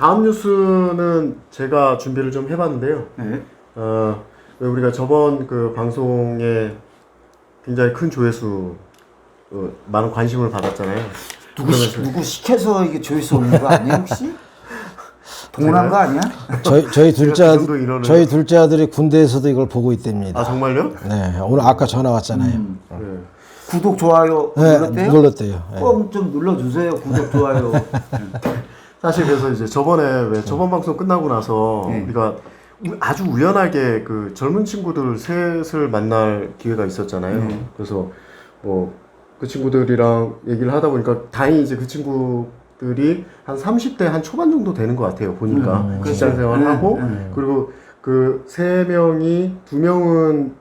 다음 뉴스는 제가 준비를 좀 해봤는데요. 네. 왜 우리가 저번 그 방송에 굉장히 큰 조회수, 많은 관심을 받았잖아요. 누구 시켜서 이게 조회수 오는 거 아니야 혹시? 동원한 거 아니야? 저희 둘째 그 정도 인원을- 저희 둘째 아들이 군대에서도 이걸 보고 있답니다. 아 정말요? 네, 오늘 아까 전화 왔잖아요. 네. 구독 좋아요 네, 눌렀대요? 눌렀대요. 네. 꼭 좀 눌러주세요. 구독 좋아요. 사실 그래서 이제 저번에 왜 저번 방송 끝나고 나서 네. 우리가 아주 우연하게 그 젊은 친구들 셋을 만날 기회가 있었잖아요. 그래서 뭐 그 친구들이랑 얘기를 하다 보니까 다행히 이제 그 친구들이 한 30대 한 초반 정도 되는 것 같아요. 보니까 직장 생활하고 그리고 그 세 명이 두 명은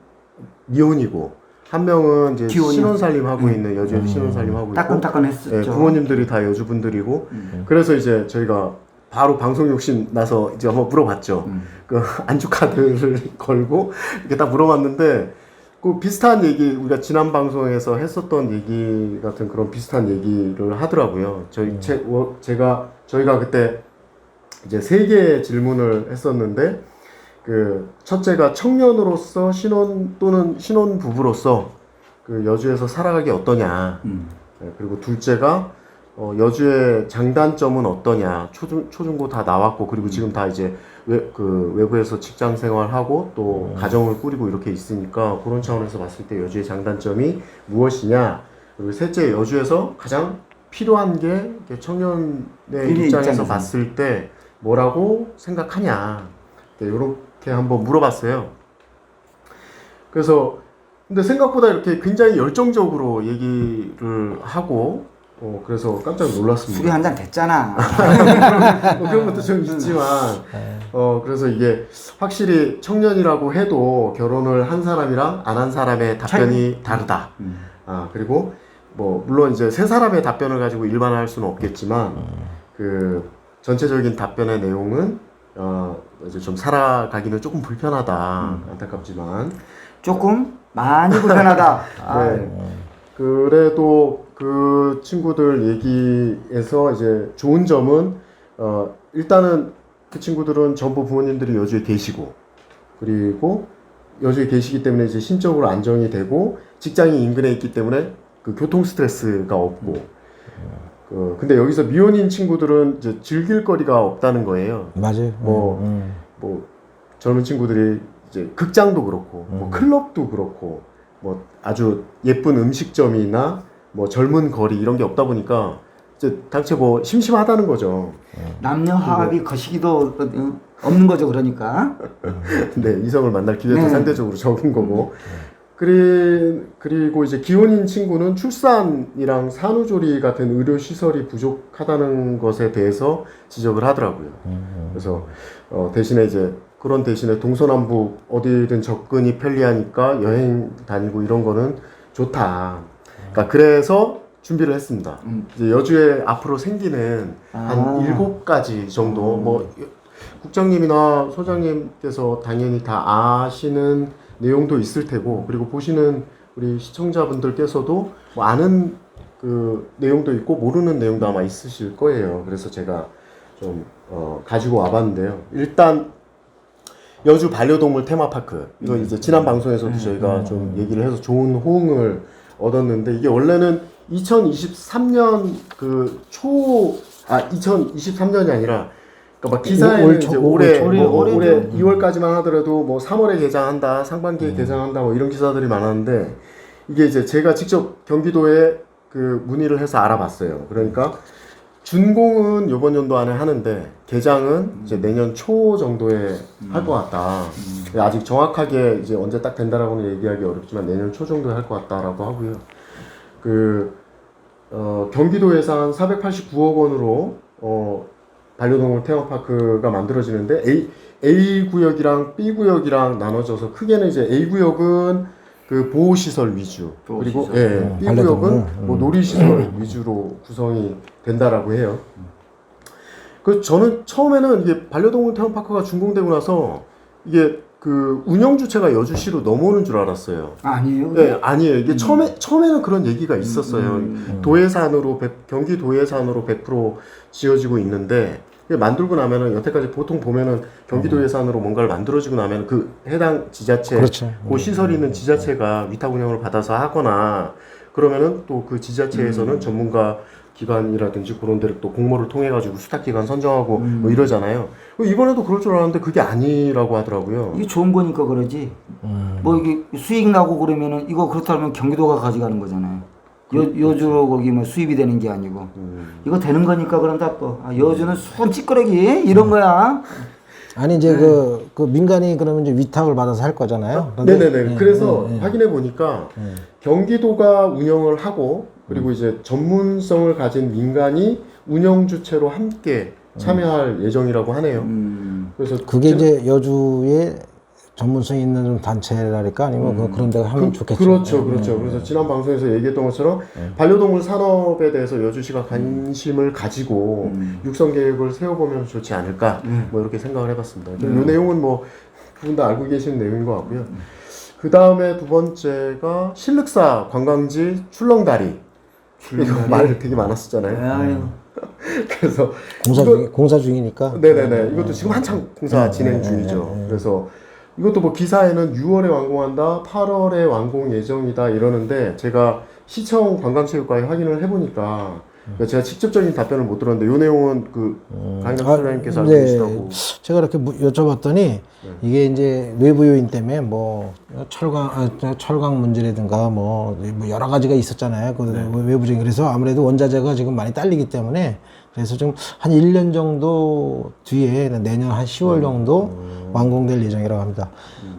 미혼이고 한 명은 이제 기혼이요. 신혼살림 하고 있는 여주에서 신혼살림 하고 있고 따끈따끈했었죠. 네, 부모님들이 다 여주분들이고 그래서 이제 저희가 바로 방송 욕심 나서 이제 한번 물어봤죠. 그 안주 카드를 걸고 이렇게 딱 물어봤는데 그 비슷한 얘기 우리가 지난 방송에서 했었던 얘기 같은 그런 비슷한 얘기를 하더라고요. 저희가 그때 이제 세 개의 질문을 했었는데 그 첫째가 청년으로서 신혼 또는 신혼 부부로서 그 여주에서 살아가기 어떠냐. 네, 그리고 둘째가 여주의 장단점은 어떠냐. 초중고 다 나왔고 그리고 지금 다 이제 외부에서 직장 생활하고 또 가정을 꾸리고 이렇게 있으니까 그런 차원에서 봤을 때 여주의 장단점이 무엇이냐. 그리고 셋째 여주에서 가장 필요한 게 청년의 입장에서 봤을 때 뭐라고 생각하냐. 네, 이렇게 한번 물어봤어요. 그래서 근데 생각보다 이렇게 굉장히 열정적으로 얘기를 하고 그래서 깜짝 놀랐습니다. 술이 한 잔 됐잖아. 뭐 그런 것도 좀 있지만 그래서 이게 확실히 청년이라고 해도 결혼을 한 사람이랑 안 한 사람의 답변이 다르다. 그리고 뭐 물론 이제 세 사람의 답변을 가지고 일반화할 수는 없겠지만 그 전체적인 답변의 내용은 이제 좀 살아가기는 조금 불편하다. 안타깝지만 조금 많이 불편하다. 네. 그래도 그 친구들 얘기에서 이제 좋은 점은 일단은 그 친구들은 전부 부모님들이 여주에 계시고 그리고 여주에 계시기 때문에 이제 신적으로 안정이 되고 직장이 인근에 있기 때문에 그 교통 스트레스가 없고 근데 여기서 미혼인 친구들은 이제 즐길 거리가 없다는 거예요. 맞아요. 뭐 젊은 친구들이 이제 극장도 그렇고 뭐 클럽도 그렇고 뭐 아주 예쁜 음식점이나 뭐 젊은 거리 이런 게 없다 보니까 이제 당체 뭐 심심하다는 거죠. 남녀 화합이 거시기도 없는 거죠. 그러니까. 근데 이성을 만날 기회도 상대적으로 적은 거고. 그리고 이제 기혼인 친구는 출산이랑 산후조리 같은 의료 시설이 부족하다는 것에 대해서 지적을 하더라고요. 그래서 대신에 이제 그런 대신에 동서남북 어디든 접근이 편리하니까 여행 다니고 이런 거는 좋다. 그러니까 그래서 준비를 했습니다. 이제 여주에 앞으로 생기는 한 7가지 정도 뭐 국장님이나 소장님께서 당연히 다 아시는 내용도 있을 테고 그리고 보시는 우리 시청자분들께서도 뭐 아는 그 내용도 있고 모르는 내용도 아마 있으실 거예요. 그래서 제가 좀 가지고 와봤는데요. 일단 여주 반려동물 테마파크 이거 이제 지난 방송에서도 저희가 좀 얘기를 해서 좋은 호응을 얻었는데 이게 원래는 2023년 2023년이 아니라 그러니까 막 기사에는 이제 올해 2월까지만 하더라도 뭐 3월에 개장한다, 상반기에 개장한다 뭐 이런 기사들이 많았는데 이게 이제 제가 직접 경기도에 그 문의를 해서 알아봤어요. 그러니까 준공은 이번 연도 안에 하는데 개장은 이제 내년 초 정도에 할 것 같다. 아직 정확하게 이제 언제 딱 된다라고는 얘기하기 어렵지만 내년 초 정도에 할 것 같다라고 하고요. 경기도 예산 489억 원으로 반려동물 테마파크가 만들어지는데 A 구역이랑 B 구역이랑 나눠져서 크게는 이제 A 구역은 그 보호시설 위주 그리고 B 구역은 뭐 놀이시설 위주로 구성이 된다라고 해요. 그 저는 처음에는 이게 반려동물 테마파크가 준공되고 나서 이게 그 운영 주체가 여주시로 넘어오는 줄 알았어요. 아니에요? 네, 아니에요. 이게 처음에는 그런 얘기가 있었어요. 경기 도예산으로 100% 지어지고 있는데 그게 만들고 나면은 여태까지 보통 보면은 경기도 예산으로 뭔가를 만들어지고 나면 그 해당 지자체, 그렇죠. 그 시설이 있는 지자체가 위탁 운영을 받아서 하거나 그러면은 또 그 지자체에서는 전문가 기관이라든지 그런 데를 또 공모를 통해 가지고 수탁 기관 선정하고 뭐 이러잖아요. 이번에도 그럴 줄 알았는데 그게 아니라고 하더라고요. 이게 좋은 거니까 그러지. 뭐 이게 수익 나고 그러면은 이거 그렇다면 경기도가 가져가는 거잖아요. 여주로 거기 뭐 수입이 되는 게 아니고 이거 되는 거니까 그런다 또. 아, 여주는 손 찌끄러기 이런 거야. 아니 이제 그 민간이 그러면 이제 위탁을 받아서 할 거잖아요. 그런데 네네네. 그래서 확인해 보니까 경기도가 운영을 하고 그리고 이제 전문성을 가진 민간이 운영 주체로 함께 참여할 예정이라고 하네요. 그래서 그게 이제 여주의 전문성 있는 좀 단체랄까 아니면 그런 데가 하면 좋겠죠. 그렇죠, 그렇죠. 그래서 지난 방송에서 얘기했던 것처럼 반려동물 산업에 대해서 여주시가 관심을 가지고 육성 계획을 세워보면 좋지 않을까, 뭐 이렇게 생각을 해봤습니다. 이 내용은 뭐 두 분 다 알고 계시는 내용인 것 같고요. 그 다음에 두 번째가 신륵사 관광지 출렁다리. 이거 말 되게 많았었잖아요. 그래서 공사 중이니까. 네네네. 이것도 지금 한창 공사 진행 중이죠. 그래서 이것도 뭐 기사에는 6월에 완공한다, 8월에 완공 예정이다 이러는데 제가 시청 관광체육과에 확인을 해보니까 그러니까 제가 직접적인 답변을 못 들었는데 이 내용은 그 강남 소장님께서 알고 계시다고. 제가 이렇게 여쭤봤더니 이게 이제 외부 요인 때문에 뭐 철강 문제라든가 뭐 여러 가지가 있었잖아요. 그 외부적인. 그래서 아무래도 원자재가 지금 많이 딸리기 때문에 그래서 좀 한 1년 정도 뒤에 내년 한 10월 정도 완공될 예정이라고 합니다.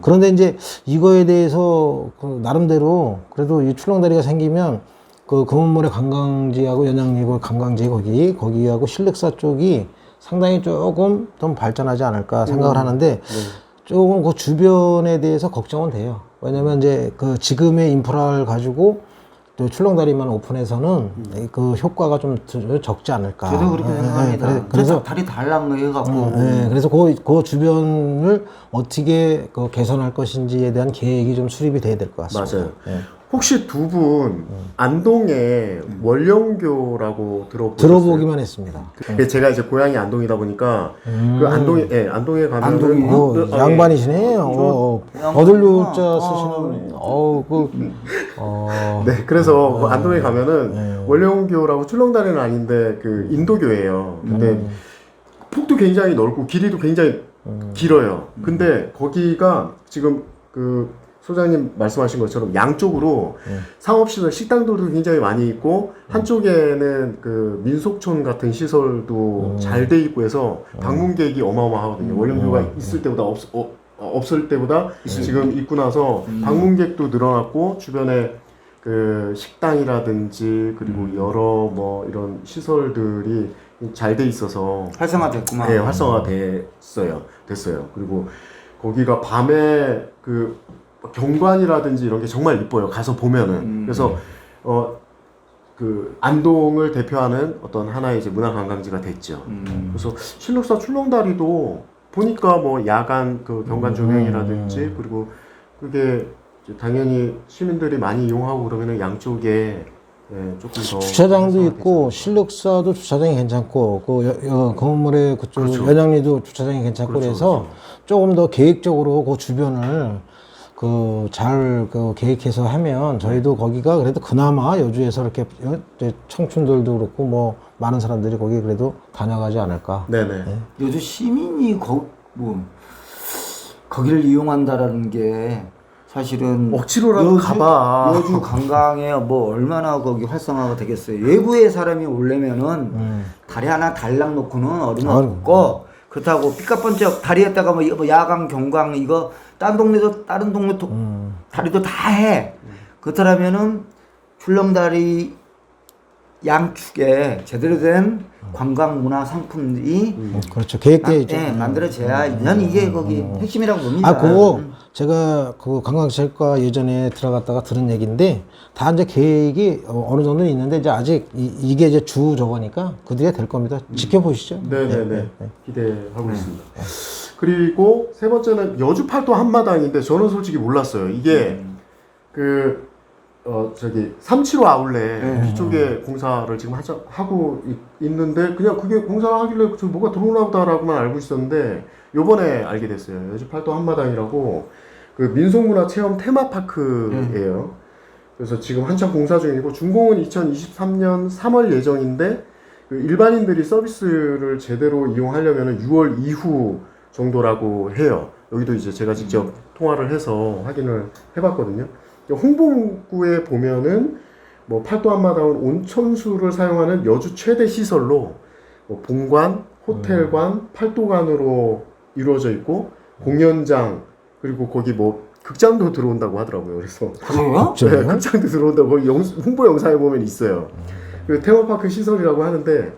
그런데 이제 이거에 대해서 그 나름대로 그래도 이 출렁다리가 생기면 그 금은모래 관광지하고 연양리고 관광지 거기하고 신륵사 쪽이 상당히 조금 좀 발전하지 않을까 생각을 하는데 조금 그 주변에 대해서 걱정은 돼요. 왜냐면 이제 그 지금의 인프라를 가지고 또 출렁다리만 오픈해서는 그 효과가 좀 적지 않을까. 저도 그렇게 생각합니다. 그래서 다리 달랑 해갖고. 그래서 그 주변을 어떻게 그 개선할 것인지에 대한 계획이 좀 수립이 돼야 될 것 같습니다. 맞아요. 혹시 두 분 안동에 원령교라고 들어보셨어요? 들어보기만 했습니다. 제가 이제 고향이 안동이다 보니까 그 안동에 가면 안동이요? 양반이시네요. 버들류자 쓰시는. 네, 그래서 그 안동에 가면은 원령교라고 출렁다리는 아닌데 그 인도교예요. 근데 폭도 굉장히 넓고 길이도 굉장히 길어요. 근데 거기가 지금 그 소장님 말씀하신 것처럼 양쪽으로 상업시설, 식당들도 굉장히 많이 있고 한쪽에는 그 민속촌 같은 시설도 잘 돼 있고 해서 방문객이 어마어마하거든요. 원령교가 있을 때보다 없을 때보다 지금 있고 나서 방문객도 늘어났고 주변에 그 식당이라든지 그리고 여러 뭐 이런 시설들이 잘 돼 있어서 활성화됐구만. 네, 활성화가 됐어요. 그리고 거기가 밤에 그 경관이라든지 이런 게 정말 이뻐요. 가서 보면은. 그래서 그 안동을 대표하는 어떤 하나의 이제 문화 관광지가 됐죠. 그래서 신륵사 출렁다리도 보니까 뭐 야간 그 경관 조명이라든지 그리고 그게 이제 당연히 시민들이 많이 이용하고 그러면은 양쪽에 조금 더 주차장도 있고 신륵사도 주차장이 괜찮고 그 건물의 그쪽 그렇죠. 연양리도 주차장이 괜찮고 그렇죠, 그래서 조금 더 계획적으로 그 주변을 잘 계획해서 하면 저희도 거기가 그래도 그나마 여주에서 이렇게 청춘들도 그렇고 뭐 많은 사람들이 거기 그래도 다녀가지 않을까. 네네. 여주 시민이 거기를 이용한다라는 게 사실은 억지로라도 가봐. 여주 관광에 뭐 얼마나 거기 활성화가 되겠어요. 외부의 사람이 오려면은 다리 하나 달랑 놓고는 어림없고 그렇다고 삐까뻔쩍 다리에다가 뭐 야간 경광 이거 다른 동네도 다리도 다 해. 그렇다면은 출렁다리 양축에 제대로 된 관광 문화 상품이 그렇죠. 계획되어 있죠. 만들어져야 난 이게 거기 핵심이라고 봅니다. 그거 제가 그 관광체육과 예전에 들어갔다가 들은 얘기인데 다 이제 계획이 어느 정도 있는데 이제 아직 이게 이제 주 저거니까 그 뒤에 될 겁니다. 지켜보시죠. 네네네. 기대하고 있습니다. 그리고 세 번째는 여주 팔도 한마당인데 저는 솔직히 몰랐어요. 이게 그 저기 375 아울렛 뒤쪽에 공사를 지금 하고 있는데 그냥 그게 공사를 하길래 저 뭐가 들어오나 보다라고만 알고 있었는데 요번에 알게 됐어요. 여주 팔도 한마당이라고 그 민속문화 체험 테마파크예요. 그래서 지금 한참 공사 중이고 준공은 2023년 3월 예정인데 그 일반인들이 서비스를 제대로 이용하려면 6월 이후 정도라고 해요. 여기도 이제 제가 직접 통화를 해서 확인을 해봤거든요. 홍보문구에 보면은 뭐 팔도 한마당은 온천수를 사용하는 여주 최대 시설로 뭐 본관, 호텔관, 팔도관으로 이루어져 있고 공연장 그리고 거기 뭐 극장도 들어온다고 하더라고요. 그래서 그래요? 네, 극장도 들어온다고 거기 홍보 영상에 보면 있어요. 그 테마파크 시설이라고 하는데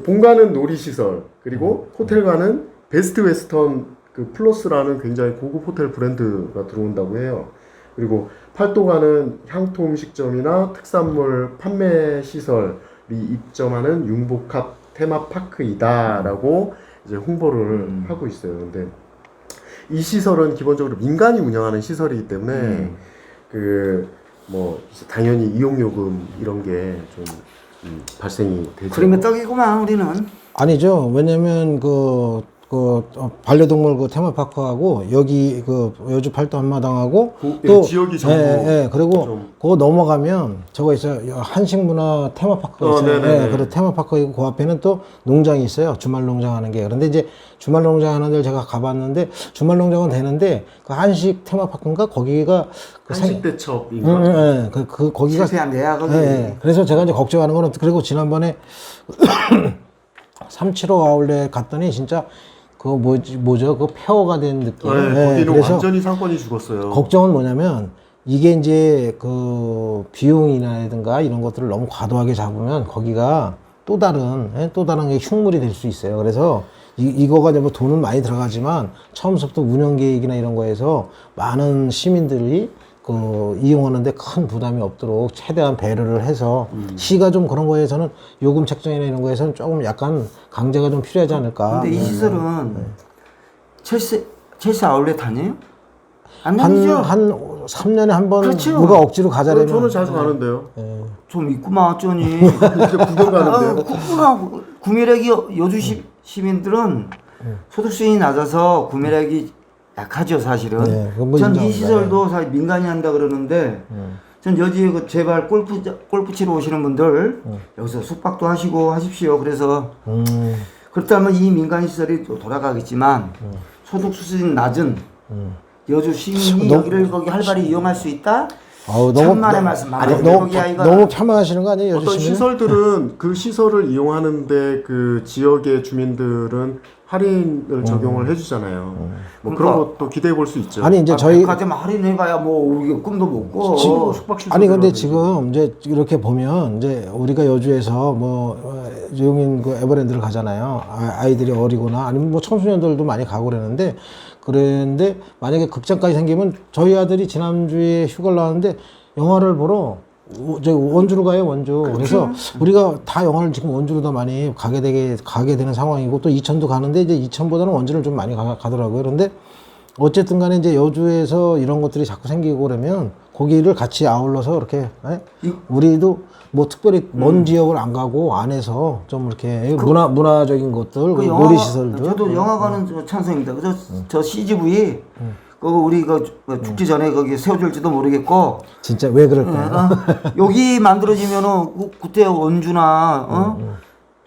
본관은 놀이시설 그리고 호텔관은 베스트 웨스턴 그 플러스라는 굉장히 고급 호텔 브랜드가 들어온다고 해요. 그리고 팔도관은 향토 음식점이나 특산물 판매 시설이 입점하는 융복합 테마파크이다라고 이제 홍보를 하고 있어요. 근데 이 시설은 기본적으로 민간이 운영하는 시설이기 때문에 그 뭐 당연히 이용 요금 이런 게 좀 발생이 되죠. 그러면 떡이구만 우리는. 아니죠. 왜냐면 반려동물 그 테마파크하고 여기 그 여주 팔도 한마당하고 또 지역이 전부 그리고 좀- 그거 넘어가면 저거 있어요. 한식문화 테마파크가 있어요. 네네네. 그리고 테마파크 있고 그 앞에는 또 농장이 있어요. 주말 농장 하는 게. 그런데 이제 주말 농장 하는 데를 제가 가봤는데 주말 농장은 되는데 그 한식 테마파크인가 거기가 그 한식대첩인가? 거기가 실패한데야 거기. 그래서 제가 이제 걱정하는 거는 그리고 지난번에 375 아울렛 갔더니 진짜 그거 뭐죠? 그 폐허가 된 느낌. 거기는 그래서 완전히 상권이 죽었어요. 걱정은 뭐냐면 이게 이제 그 비용이라든가 이런 것들을 너무 과도하게 잡으면 거기가 또 다른 게 흉물이 될 수 있어요. 그래서 이거가 이제 뭐 돈은 많이 들어가지만 처음부터 운영 계획이나 이런 거에서 많은 시민들이 그 이용하는데 큰 부담이 없도록 최대한 배려를 해서 시가 좀 그런 거에서는 요금 책정이나 이런 거에서는 조금 약간 강제가 좀 필요하지 않을까. 근데 이 시설은 첼시 아울렛 다녀요? 안 다니죠? 한 3년에 한 번 그렇죠. 누가 억지로 가자려면 저는 자주 가는데요. 좀 있구만 어쩌니. 이제 구경 가는데요. 아, 구매력이 여주 시민들은 소득 수준이 낮아서 구매력이 약하죠 사실은. 네, 그건 뭐 전 이 인정합니다. 시설도 사실 민간이 한다 그러는데 전 여기에 그 제발 골프 치러 오시는 분들 여기서 숙박도 하시고 하십시오. 그래서 그렇다면 이 민간 시설이 또 돌아가겠지만 소득 수준이 낮은 여주 시민이 여기를 거기 활발히 이용할 수 있다. 천만의 말씀. 너무 폄하하시는 거 아니에요? 어떤 여주 시민은? 시설들은 그 시설을 이용하는데 그 지역의 주민들은 할인을 적용을 해주잖아요. 뭐 그런 그러니까. 것도 기대해 볼 수 있죠. 아니 이제 저희 백화점 할인해봐야 뭐 우리가 꿈도 못 꿔. 숙박시설 아니 근데 지금 이제 이렇게 보면 이제 우리가 여주에서 뭐 용인 그 에버랜드를 가잖아요. 아이들이 어리거나 아니면 뭐 청소년들도 많이 가고 그러는데 만약에 극장까지 생기면 저희 아들이 지난주에 휴가를 나왔는데 영화를 보러 저기 원주로 가요, 원주. 그래서 우리가 다 영화를 지금 원주로 더 많이 가게 되는 상황이고 또 이천도 가는데 이제 이천보다는 원주를 좀 많이 가더라고요. 그런데 어쨌든 간에 이제 여주에서 이런 것들이 자꾸 생기고 그러면 거기를 같이 아울러서 이렇게 우리도 뭐 특별히 먼 지역을 안 가고 안에서 좀 이렇게 문화적인 것들, 그 놀이시설들. 저도 영화관은 찬성입니다. 그래서 저 CGV 우리 죽기 전에 거기 세워줄지도 모르겠고. 진짜 왜 그럴까요? 여기 만들어지면은 그때 원주나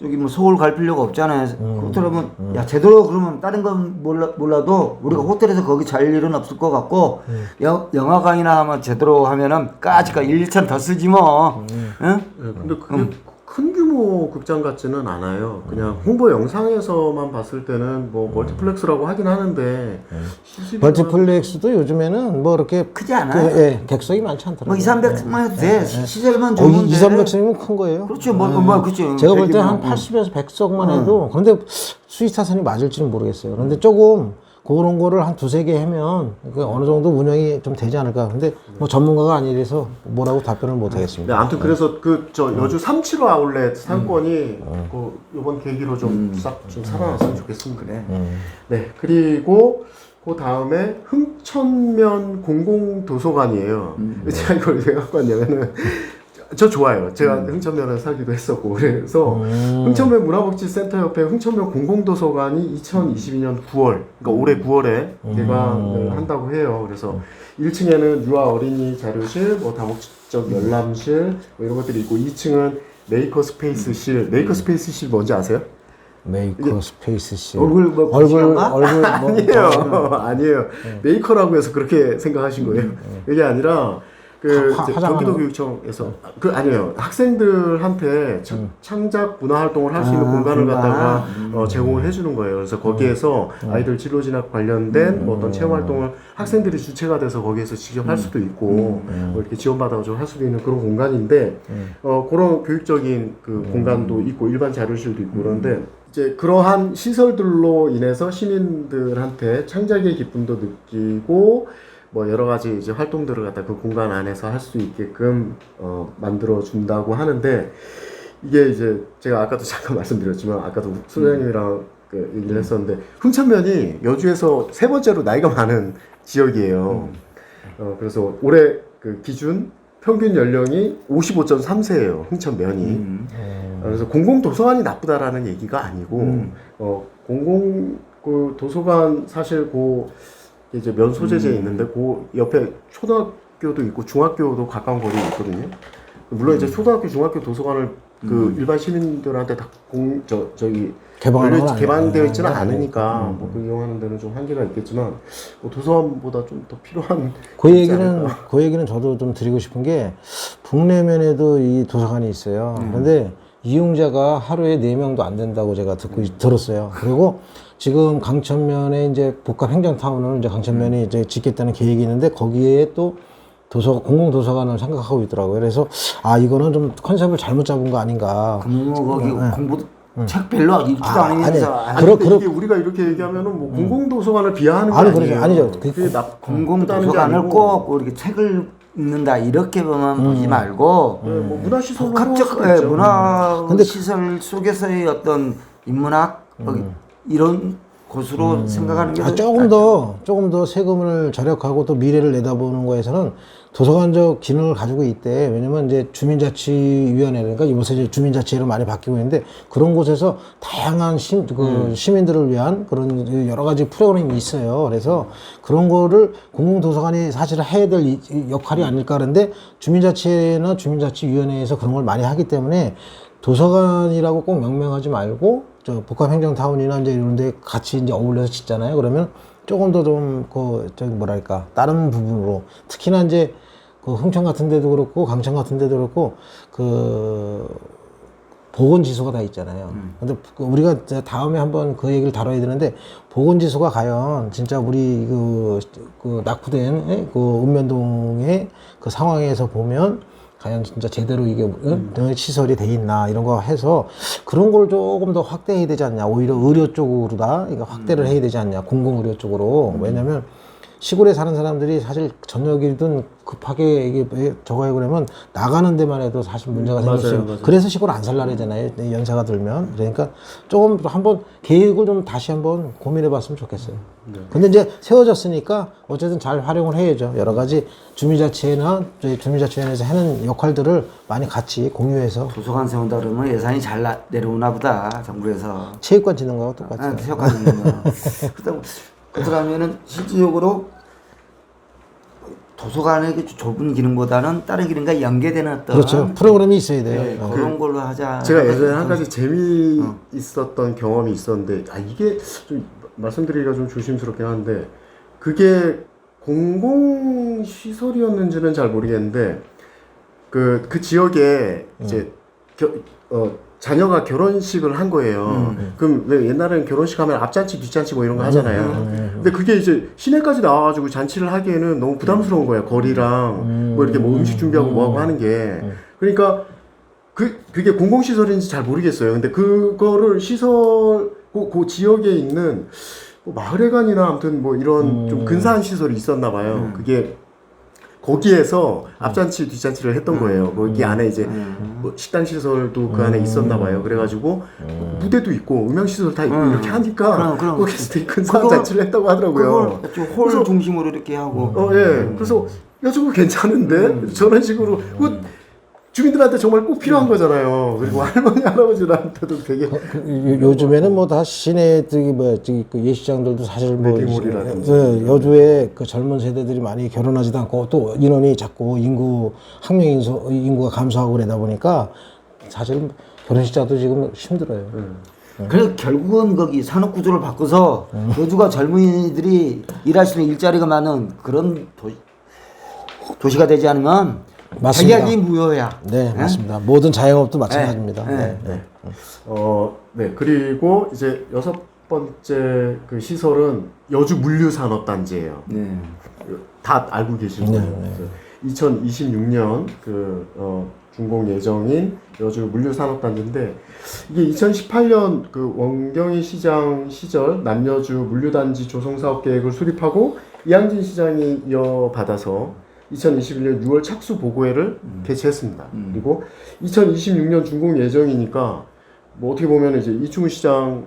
저기 뭐 서울 갈 필요가 없잖아요. 그렇다면 야 제대로 그러면 다른 건 몰라도 우리가 호텔에서 거기 잘 일은 없을 것 같고 영화관이나 하면 제대로 하면은 까짓까 1, 2천 더 쓰지 뭐. 응? 네, 근데 그게 큰 규모 극장 같지는 않아요. 그냥 홍보 영상에서만 봤을 때는 뭐 멀티플렉스라고 하긴 하는데 멀티플렉스도 요즘에는 뭐 이렇게 크지 않아요? 객석이 많지 않더라고요. 뭐 2, 300만 해도 돼. 시설만 2, 좋은데. 300석이면 큰 거예요. 그렇죠. 그렇죠. 제가 볼 때 한 80에서 100석만 해도 그런데 스위스타선이 맞을지는 모르겠어요. 그런데 조금 그런 거를 한 두세 개 하면 어느 정도 운영이 좀 되지 않을까. 근데 뭐 전문가가 아니라서 뭐라고 답변을 못 하겠습니다. 네, 아무튼 그래서 여주 375 아울렛 상권이 이번 계기로 좀 싹 좀 살아났으면 좋겠습니다. 그래. 네, 그리고 그 다음에 흥천면 공공도서관이에요. 제가 이걸 왜 갖고 왔냐면은 저 좋아요. 제가 흥천면에 살기도 했었고 그래서 흥천면 문화복지센터 옆에 흥천면 공공도서관이 2022년 9월, 그러니까 올해 9월에 개관을 한다고 해요. 그래서 1층에는 유아 어린이 자료실, 뭐 다목적 열람실 뭐 이런 것들이 있고 2층은 메이커 스페이스실. 메이커 스페이스실 뭔지 아세요? 메이커 스페이스 씨. 얼굴 뭐 얼굴 뭐 아니에요. 아니에요. 메이커라고 해서 그렇게 생각하신 거예요. 그게 아니라 그 이제 경기도 교육청에서 아니에요. 학생들한테 창작 문화 활동을 할 수 있는 공간을 갖다가 제공을 해주는 거예요. 그래서 거기에서 아이들 진로 진학 관련된 뭐 어떤 체험 활동을 학생들이 주체가 돼서 거기에서 직접 할 수도 있고 뭐 이렇게 지원받아서 할 수도 있는 그런 공간인데 그런 교육적인 그 공간도 있고 일반 자료실도 있고 그런데 이제 그러한 시설들로 인해서 시민들한테 창작의 기쁨도 느끼고 뭐 여러 가지 이제 활동들을 갖다 그 공간 안에서 할 수 있게끔 만들어 준다고 하는데 이게 이제 제가 아까도 잠깐 말씀드렸지만 아까도 소장님이랑 그 얘기를 했었는데 흥천면이 여주에서 세 번째로 나이가 많은 지역이에요. 그래서 올해 그 기준 평균 연령이 55.3세예요. 흥천면이. 그래서 공공 도서관이 나쁘다라는 얘기가 아니고 공공 그 도서관 사실 그 이제 면 소재지에 있는데 그 옆에 초등학교도 있고 중학교도 가까운 거리에 있거든요. 물론 이제 초등학교, 중학교 도서관을 그 일반 시민들한테 다 저기 개방되어 있지는 않으니까 뭐 그 이용하는 데는 좀 한계가 있겠지만 뭐 도서관보다 좀 더 필요한 그 얘기는 저도 좀 드리고 싶은 게 북내면에도 이 도서관이 있어요. 그런데 이용자가 하루에 4명도 안 된다고 제가 들었어요. 그리고 지금 강천면에 이제 복합 행정타운을 이제 강천면이 이제 짓겠다는 계획이 있는데 거기에 또 공공도서관을 생각하고 있더라고요. 그래서 이거는 좀 컨셉을 잘못 잡은 거 아닌가. 거기 공부도 책 별로 읽지도 않으면서 이게 우리가 이렇게 얘기하면은 뭐 공공도서관을 비하하는 게 아니에요. 아니죠. 그게 공공도서관을 꼭 이렇게 책을 읽는다 이렇게만 보지 말고 뭐 문화시설로 복합적 문화 시설 속에서의 어떤 인문학 이런 곳으로 생각하는 게 조금 더 세금을 절약하고 또 미래를 내다보는 거에서는 도서관적 기능을 가지고 있대. 왜냐면 이제 주민자치위원회니까 요새 이제 주민자치로 많이 바뀌고 있는데 그런 곳에서 다양한 시민들을 위한 그런 여러 가지 프로그램이 있어요. 그래서 그런 거를 공공도서관이 사실 해야 될 역할이 아닐까 그런데 주민자치나 주민자치위원회에서 그런 걸 많이 하기 때문에 도서관이라고 꼭 명명하지 말고 저 복합행정타운이나 이제 이런 데 같이 이제 어울려서 짓잖아요. 그러면 조금 더 좀 뭐랄까 다른 부분으로 특히나 이제 그 흥천 같은 데도 그렇고 강천 같은 데도 그렇고 그 보건지수가 다 있잖아요. 근데 우리가 다음에 한번 그 얘기를 다뤄야 되는데 보건지수가 과연 진짜 우리 그 낙후된 그 읍면동의 그 상황에서 보면 과연 진짜 제대로 이게 시설이 돼 있나 이런 거 해서 그런 걸 조금 더 확대해야 되지 않냐. 오히려 의료 쪽으로다 그러니까 확대를 해야 되지 않냐. 공공의료 쪽으로. 왜냐면 시골에 사는 사람들이 사실 저녁이든 급하게 이게 저거 해 그러면 나가는 데만 해도 사실 문제가 생겼어요. 맞아요. 그래서 시골 안 살라 그러잖아요. 연세가 들면. 그러니까 조금 한번 계획을 좀 다시 한번 고민해 봤으면 좋겠어요. 근데 이제 세워졌으니까 어쨌든 잘 활용을 해야죠. 여러 가지 주민자치회나 주민자치위원회에서 하는 역할들을 많이 같이 공유해서. 도서관 세운다 그러면 예산이 잘 내려오나 보다 정부에서. 체육관 짓는 거하고 똑같아요. 체육관 짓는 거. 그러면은 실질적으로 도서관의 그 좁은 기능보다는 다른 기능과 연계되는 어떤 그렇죠. 프로그램이 있어야 돼요. 네, 그런 걸로 하자. 제가 예전에 한 가지 재미있었던 경험이 있었는데 이게 좀 말씀드리기가 좀 조심스럽긴 한데 그게 공공시설이었는지는 잘 모르겠는데 그 지역에 이제 자녀가 결혼식을 한 거예요. 그럼 왜 옛날에는 결혼식 하면 앞잔치, 뒷잔치 뭐 이런 거 하잖아요. 근데 그게 이제 시내까지 나와가지고 잔치를 하기에는 너무 부담스러운 거예요. 거리랑 뭐 이렇게 뭐 음식 준비하고 뭐하고 하는 게. 그러니까 그게 공공시설인지 잘 모르겠어요. 근데 그거를 그 지역에 있는 뭐 마을회관이나 아무튼 뭐 이런 좀 근사한 시설이 있었나 봐요. 그게 거기에서 앞잔치 뒷잔치를 했던 거예요. 거기 안에 이제 뭐 식당 시설도 그 안에 있었나 봐요. 그래가지고 무대도 있고 음향 시설 다 있고 이렇게 하니까 그럼. 거기서 되게 큰 상잔치를 했다고 하더라고요. 그걸 홀 중심으로 이렇게 하고. 예. 그래서 야 저거 괜찮은데 저런 식으로 그 주민들한테 정말 꼭 필요한 거잖아요. 그리고 할머니 할아버지들한테도 되게 요즘에는 뭐 다 시내 저기 뭐 저기 그 예식장들도 사실 뭐 웨딩홀이라든지. 여주에 그 젊은 세대들이 많이 결혼하지도 않고 또 인원이 자꾸 인구가 감소하고 그러다 보니까 사실 결혼식장도 지금 힘들어요. 그래서 결국은 거기 산업 구조를 바꿔서 여주가 젊은이들이 일할 수 있는 일자리가 많은 그런 도시가 되지 않으면 맞습니다. 자기하기 무효야. 네, 맞습니다. 모든 자영업도 마찬가지입니다. 네. 네. 그리고 이제 6번째 그 시설은 여주 물류산업단지예요. 네. 다 알고 계실 거예요. 2026년 준공 예정인 여주 물류산업단지인데 이게 2018년 그 원경희 시장 시절 남여주 물류단지 조성사업 계획을 수립하고 이항진 시장이 이어받아서 2021년 6월 착수 보고회를 개최했습니다. 그리고 2026년 준공 예정이니까 뭐 어떻게 보면 이제 이충우 시장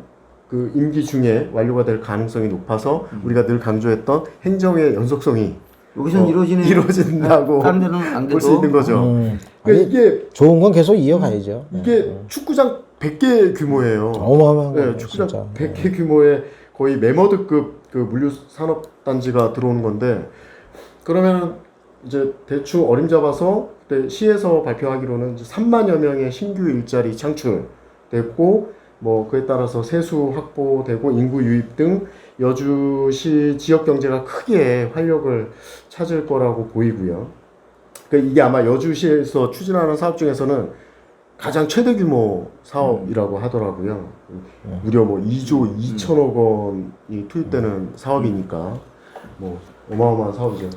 그 임기 중에 완료가 될 가능성이 높아서 우리가 늘 강조했던 행정의 연속성이 여기서는 이루어진다고 다른 데는 안 볼 수 돼도. 있는 거죠. 아니, 그러니까 이게 좋은 건 계속 이어가야죠. 이게 축구장 100개 규모예요. 어마어마한 거예요. 네, 축구장 진짜. 100개 규모의 거의 매머드급 그 물류산업단지가 들어오는 건데 그러면 이제 대충 어림잡아서 그때 시에서 발표하기로는 이제 3만여 명의 신규 일자리 창출됐고 뭐 그에 따라서 세수 확보되고 인구 유입 등 여주시 지역 경제가 크게 활력을 찾을 거라고 보이고요. 그러니까 이게 아마 여주시에서 추진하는 사업 중에서는 가장 최대 규모 사업이라고 하더라고요. 무려 뭐 2조 2천억 원이 투입되는 사업이니까 뭐 어마어마한 사업이죠.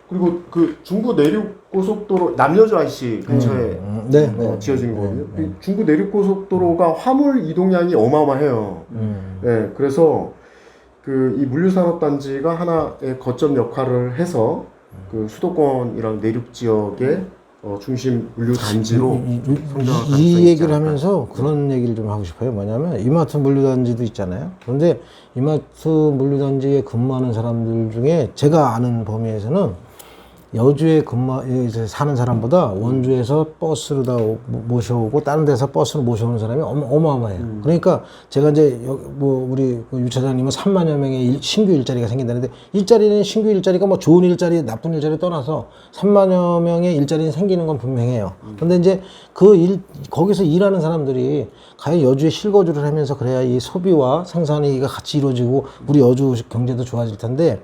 그리고 그 중구 내륙 고속도로 남여주 IC 근처에 지어진 거거든요. 이 중구 내륙 고속도로가 화물 이동량이 어마어마해요. 네, 그래서 그 이 물류산업단지가 하나의 거점 역할을 해서 그 수도권이랑 내륙 지역의 중심 물류단지로 이 얘기를 하면서 그런 얘기를 좀 하고 싶어요. 뭐냐면 이마트 물류단지도 있잖아요. 그런데 이마트 물류단지에 근무하는 사람들 중에 제가 아는 범위에서는 여주에 사는 사람보다 원주에서 버스로 다 모셔오고 다른 데서 버스로 모셔오는 사람이 어마어마해요. 그러니까 제가 이제 우리 유 차장님은 3만여 명의 신규 일자리가 생긴다는데 일자리는 신규 일자리가 뭐 좋은 일자리 나쁜 일자리 떠나서 3만여 명의 일자리는 생기는 건 분명해요. 근데 이제 거기서 일하는 사람들이 과연 여주에 실거주를 하면서 그래야 이 소비와 생산이가 같이 이루어지고 우리 여주 경제도 좋아질 텐데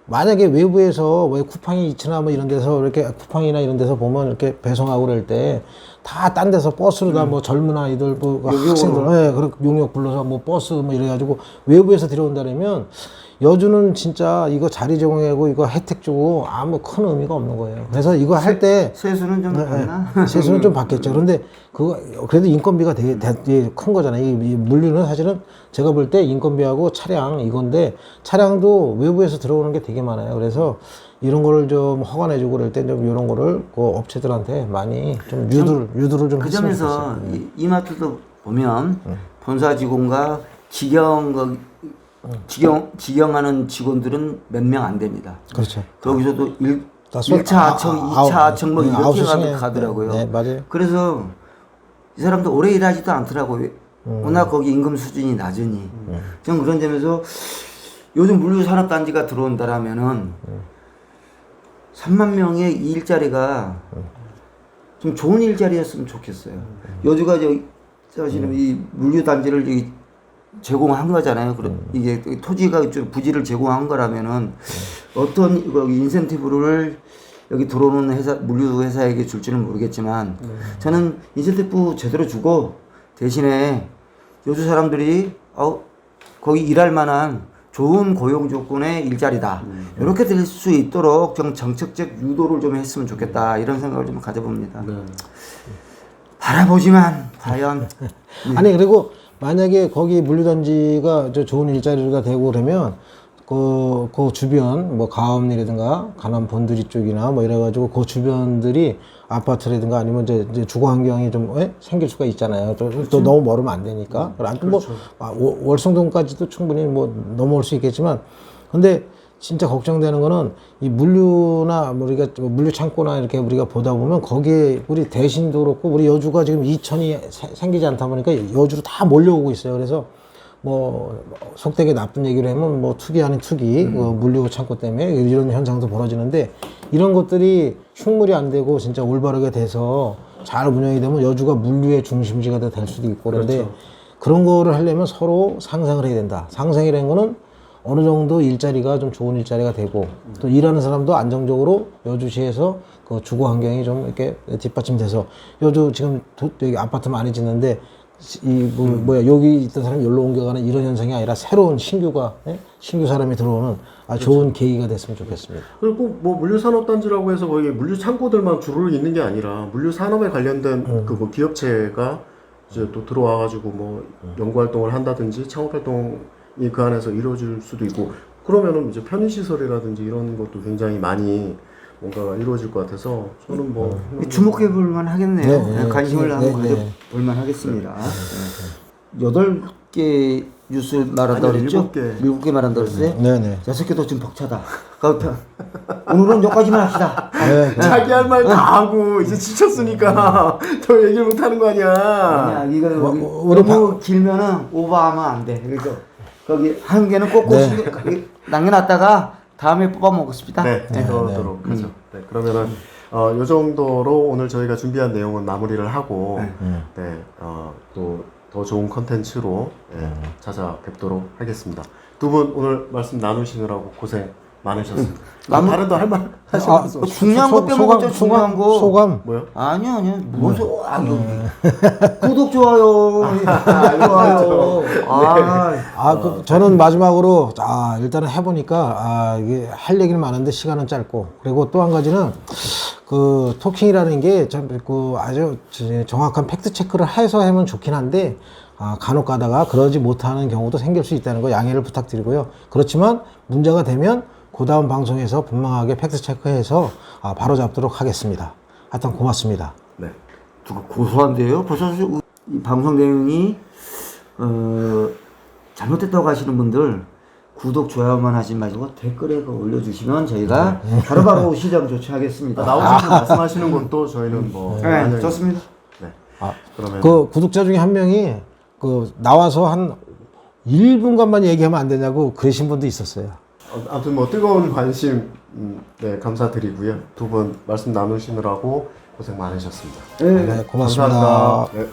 만약에 외부에서 왜 쿠팡이 이치나 뭐 이런 데서 이렇게 쿠팡이나 이런 데서 보면 이렇게 배송하고 그럴 때 다 딴 데서 버스로 다 뭐 젊은 아이들 뭐 학생들 그렇게 용역 불러서 뭐 버스 뭐 이래가지고 외부에서 들여온다면 여주는 진짜 이거 자리 제공하고 이거 혜택 주고 아무 큰 의미가 없는 거예요. 그래서 이거 할 때 세수는 좀 받나? 세수는 좀 받겠죠. 그런데 그래도 인건비가 되게 큰 거잖아요. 이 물류는 사실은 제가 볼 때 인건비하고 차량 이건데 차량도 외부에서 들어오는 게 되게 많아요. 그래서 이런 거를 좀 허가내주고 그럴 때 좀 이런 거를 그 업체들한테 많이 좀 유도를 좀 그 했으면 점에서 좋겠어요. 이마트도 보면 본사 직원과 직영하는 직원들은 몇 명 안 됩니다. 그렇죠. 거기서도 1차 아, 하청, 2차 하청 뭐 이렇게 아웃소싱에, 가더라고요. 네, 맞아요. 그래서 이 사람도 오래 일하지도 않더라고요. 워낙 거기 임금 수준이 낮으니. 저는 그런 점에서 요즘 물류산업단지가 들어온다라면은 3만 명의 이 일자리가 좀 좋은 일자리였으면 좋겠어요. 여주가 사실은 이 물류단지를 제공한 거잖아요. 이게 토지가 좀 부지를 제공한 거라면은 어떤 인센티브를 여기 들어오는 물류 회사에게 줄지는 모르겠지만 저는 인센티브 제대로 주고 대신에 여주 사람들이 거기 일할 만한 좋은 고용 조건의 일자리다. 이렇게 될 수 있도록 좀 정책적 유도를 좀 했으면 좋겠다. 이런 생각을 좀 가져봅니다. 바라보지만 과연 아니 그리고 만약에 거기 물류단지가 좋은 일자리가 되고 그러면 그 주변 뭐 가업리라든가 강남 본두리 쪽이나 뭐 이래가지고 그 주변들이 아파트라든가 아니면 이제 주거 환경이 좀 생길 수가 있잖아요. 또 너무 멀으면 안 되니까. 뭐 월성동까지도 충분히 뭐 넘어올 수 있겠지만, 근데 진짜 걱정되는 거는 이 물류나 뭐 우리가 물류 창고나 이렇게 우리가 보다 보면 거기에 우리 대신도 그렇고 우리 여주가 지금 이천이 생기지 않다 보니까 여주로 다 몰려오고 있어요. 그래서 뭐 속되게 나쁜 얘기를 하면 뭐 투기 아닌 투기, 물류 창고 때문에 이런 현상도 벌어지는데, 이런 것들이 흉물이 안 되고 진짜 올바르게 돼서 잘 운영이 되면 여주가 물류의 중심지가 될 수도 있고, 그런데 그렇죠. 그런 거를 하려면 서로 상생을 해야 된다. 상생이라는 거는 어느 정도 일자리가 좀 좋은 일자리가 되고, 또 일하는 사람도 안정적으로 여주시에서 그 주거 환경이 좀 이렇게 뒷받침돼서, 여주 지금 여기 아파트 많이 짓는데 여기 있던 사람이 여기로 옮겨가는 이런 현상이 아니라 새로운 신규 사람이 들어오는 아주 좋은 계기가 됐으면 좋겠습니다. 그리고 뭐 물류산업단지라고 해서 거기 물류 창고들만 주로 있는 게 아니라 물류 산업에 관련된 그 뭐 기업체가 이제 또 들어와가지고 뭐 연구활동을 한다든지 창업활동이 그 안에서 이루어질 수도 있고, 그러면은 이제 편의시설이라든지 이런 것도 굉장히 많이 뭔가가 이루어질 것 같아서 저는 뭐 주목해 볼만 하겠네요. 네, 관심을 네, 한번 네, 가져 볼만 하겠습니다. 8개 뉴스 말한다 아니요, 그랬죠? 7개. 7개 말한다 그랬어요? 네네. 6개도 좀 벅차다. 오늘은 여기까지만 합시다. 자기 할 말 다 하고 이제 지쳤으니까 더 얘기를 못 하는 거 아니야. 아니야, 이거 우리 너무 길면은 오버하면 안 돼. 그래서 거기 한 개는 꼭꼭 남겨놨다가 다음에 뽑아 먹었습니다. 네, 그러도록 하죠. 네, 그러면은 이 정도로 오늘 저희가 준비한 내용은 마무리를 하고, 또 더 좋은 컨텐츠로 찾아뵙도록 하겠습니다. 두 분 오늘 말씀 나누시느라고 고생 많으셨습니다. 다른 거 할 말 하시면서 중요한 거 빼먹었죠. 중요한 거. 소감. 뭐요? 아니요. 뭔 구독, 좋아요. 좋아요. 저는 마지막으로 일단은 해보니까 이게 할 얘기는 많은데 시간은 짧고, 그리고 또 한 가지는 그 토킹이라는 게 참 그 아주 정확한 팩트 체크를 해서 하면 좋긴 한데, 간혹 가다가 그러지 못하는 경우도 생길 수 있다는 거 양해를 부탁드리고요. 그렇지만 문제가 되면 그 다음 방송에서 분명하게 팩트 체크해서 바로 잡도록 하겠습니다. 하여튼 고맙습니다. 네. 누가 고소한데요? 벌써 이 방송 내용이 잘못됐다고 하시는 분들 구독, 좋아요만 하지 마시고 댓글에 올려주시면 저희가 바로바로 시정 조치하겠습니다. 나오셔서 말씀하시는 것도 저희는 뭐 네, 좋습니다. 네. 그러면 그 구독자 중에 한 명이 나와서 한 1분간만 얘기하면 안 되냐고 그러신 분도 있었어요. 아무튼 뭐 뜨거운 관심 감사드리고요. 두 분 말씀 나누시느라고 고생 많으셨습니다. 네, 고맙습니다. 감사합니다. 네.